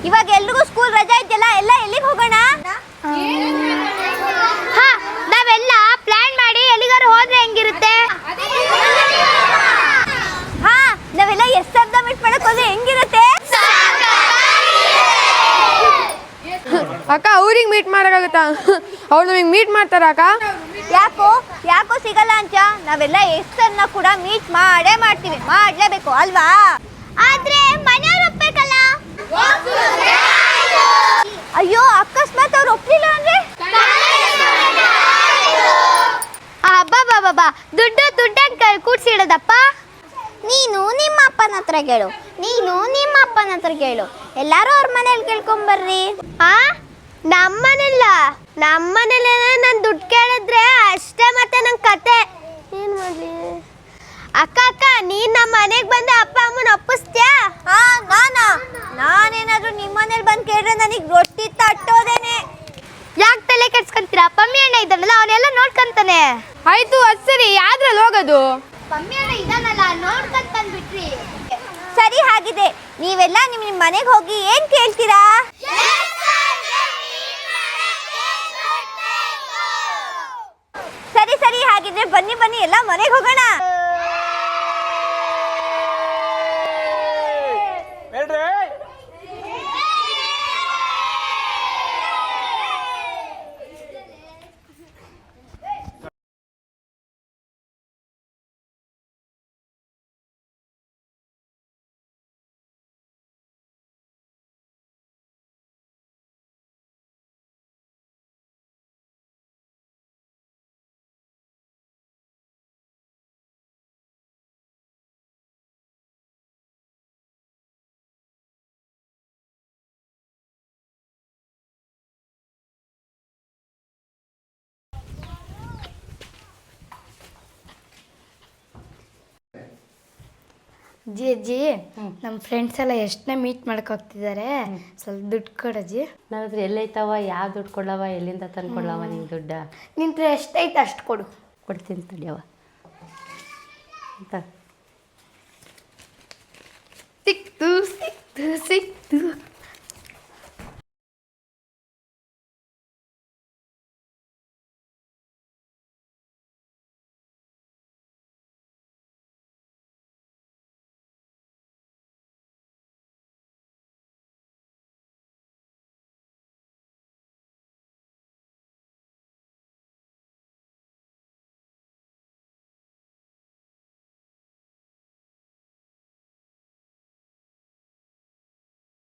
ಇವಾಗ ಎಲ್ರಿಗೂ ಸ್ಕೂಲ್ ರಜಾ ಇದೆಯಲ್ಲ, ಎಲ್ಲ ಎಲ್ಲಿಗೆ ಹೋಗೋಣ? ಹಾ, ನಾವೆಲ್ಲ ಪ್ಲಾನ್ ಮಾಡಿ ಎಲ್ಲಿಗಾರು ಹೋದ್ರೆ ಹೆಂಗಿರುತ್ತೆ? ಹಾ, ನಾವೆಲ್ಲ ಎಷ್ಟು ಅರ್ಧ ಮೀಟ್ ಮಾಡಕ್ ಹೋದ್ರೆ ಹೆಂಗಿರುತ್ತೆ? ಅಕ್ಕ ಅವ್ರಿಗೆ ಮೀಟ್ ಮಾಡೋಕ್ಕಾಗತ್ತಾ? ಅವ್ರು ನಮಗೆ ಮೀಟ್ ಮಾಡ್ತಾರ ಅಕ್ಕ? ಯಾಕೋ ಸಿಗಲ್ಲ ಅಂತ? ನಾವೆಲ್ಲ ಎಷ್ಟನ್ನ ಕೂಡ ಮೀಟ್ ಮಾಡ್ತೀವಿ, ಮಾಡ್ಲೇಬೇಕು ಅಲ್ವಾ? ಆದ್ರೆ ಮನೆಯವ್ರು ಒಪ್ಬೇಕಲ್ಲ. ಅಯ್ಯೋ, ಅಕಸ್ಮಾತ್ ಅವ್ರು ಒಪ್ಲಿಲ್ಲ ಅಂದ್ರೆ? ಅಬ್ಬಾ ದುಡ್ಡು ಕೂಡ್ಸಿಡೋದಪ್ಪ. ನೀನು ನಿಮ್ಮ ಅಪ್ಪನ ಹತ್ರ ಕೇಳು. ಎಲ್ಲಾರು ಅವ್ರ ಮನೇಲಿ ಕೇಳ್ಕೊಂಬರ್ರಿ. ನಮ್ಮನೆಲ್ಲ ನಾನು ದುಡ್ಡು ಕೇಳಿದ್ರೆ ಅಷ್ಟೇ, ಮತ್ತೆ ನಂಗೆ ಕತೆ ಏನ್ ಮಾಡ್ಲಿ? ಅಕ್ಕ ನೀನ್ ನಮ್ಮ ಮನೆಗೆ ಬಂದ ಅಪ್ಪ ಅಮ್ಮನ ಒಪ್ಪಿಸ್ತ್ಯಾ? ನಾನೇನಾದ್ರೂ ನಿಮ್ಮ ಮನೇಲಿ ಬಂದು ಕೇಳಿದ್ರೆ ನನಗೆ ರೊಟ್ಟಿ ತಟ್ಟೋದೇನೆ. ಯಾಕೆ ತಲೆ ಕೆಡ್ಸ್ಕೊಂತೀರಾ? ಪಮ್ಮಿ ಅಣ್ಣ ಇದ್ದಾನಲ್ಲ, ಅವನೆಲ್ಲ ನೋಡ್ಕೊಂತಾನೆ. ಆಯ್ತು, ಅದು ಸರಿ, ಯಾವ್ದ್ರಲ್ಲಿ ಹೋಗೋದು? ಪಮ್ಮಿ ಅಣ್ಣ ಇದ್ದಾನಲ್ಲ, ನೋಡ್ಕೊಂಡ್ ಬಂದ್ಬಿಟ್ರಿ. ಸರಿ, ಹಾಗಿದೆ ನೀವೆಲ್ಲ ನಿಮ್ಮ ಮನೆಗೆ ಹೋಗಿ ಏನ್ ಕೇಳ್ತೀರಾ? ಸರಿ, ಹಾಗಿದ್ರೆ ಬನ್ನಿ ಎಲ್ಲ ಮನೆಗೆ ಹೋಗೋಣ. ಅಜ್ಜಿ ನಮ್ಮ ಫ್ರೆಂಡ್ಸ್ ಎಲ್ಲ ಎಷ್ಟನೇ ಮೀಟ್ ಮಾಡಕ್ಕೆ ಹೋಗ್ತಿದ್ದಾರೆ, ಸ್ವಲ್ಪ ದುಡ್ಡು ಕೊಡಜ್ಜಿ. ನನ್ನ ಹತ್ರ ಎಲ್ಲೈತವ, ಯಾವ ದುಡ್ಡು ಕೊಡವ, ಎಲ್ಲಿಂದ ತಂದ್ಕೊಳ್ಳವ ನಿಂಗೆ ದುಡ್ಡ? ನಿಂತ್ರೆ ಎಷ್ಟೈತೆ ಅಷ್ಟು ಕೊಡು. ಕೊಡ್ತೀನಿ ತಡಿಯವ ಅಂತ. ಸಿಕ್ತು